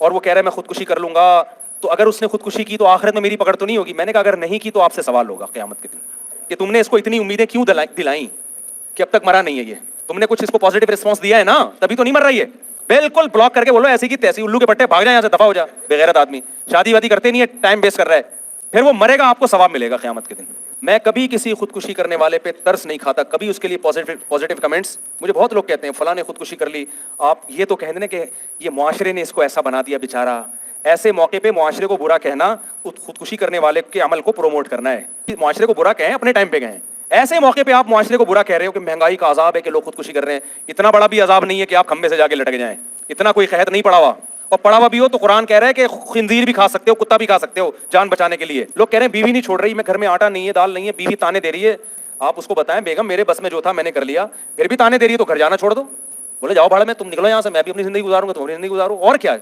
और वो कह रहा है मैं खुदकुशी कर लूंगा, तो अगर उसने खुदकुशी की तो आखिरत में मेरी पकड़ तो नहीं होगी? मैंने कहा अगर नहीं की तो आपसे सवाल होगा क़यामत के दिन कि तुमने इसको इतनी उम्मीदें क्यों दिलाई कि अब तक मरा नहीं है ये। तुमने कुछ इसको पॉजिटिव रिस्पांस दिया है ना, तभी तो नहीं मर रही है। बिल्कुल ब्लॉक करके बोलो ऐसी की तैसी, उल्लू के पट्टे, भाग जा यहाँ से, दफा हो जा बेगैरत आदमी। शादी वादी करते नहीं है, टाइम वेस्ट कर रहा है, फिर वो मरेगा, आपको सवाब मिलेगा क़यामत के दिन। मैं कभी किसी खुदकुशी करने वाले पे तरस नहीं खाता, कभी उसके लिए पॉजिटिव कमेंट्स। मुझे बहुत लोग कहते हैं फलां ने खुदकुशी कर ली, आप ये तो कह देना कि ये मुआशरे ने इसको ऐसा बना दिया बेचारा। ऐसे मौके पे मुआशरे को बुरा कहना खुदकुशी करने वाले के अमल को प्रोमोट करना है। मुआशरे को बुरा कहें, अपने टाइम पे कहें। ऐसे मौके पे आप मुआशरे को बुरा कह रहे हो कि महंगाई का अजाब है कि लोग खुदकुशी कर रहे हैं। इतना बड़ा भी अजाब नहीं है कि आप खंबे से जाके लटक जाएं, इतना कोई कहत नहीं पड़ा हुआ। और पड़ा हुआ भी हो तो कुरान कह रहा है कि खिंजीर भी खा सकते हो, कुत्ता भी खा सकते हो जान बचाने के लिए। लोग कह रहे हैं बीवी नहीं छोड़ रही, मैं घर में आटा नहीं है, दाल नहीं है, बीवी ताने दे रही है। आप उसको बताएं बेगम मेरे बस में जो था मैंने कर लिया, फिर भी ताने दे रही है तो घर जाना छोड़ दो। बोले जाओ भाड़ में, तुम निकलो यहाँ से, मैं भी अपनी जिंदगी गुजारूंगा, तुम अपनी जिंदगी गुजारो, और क्या है।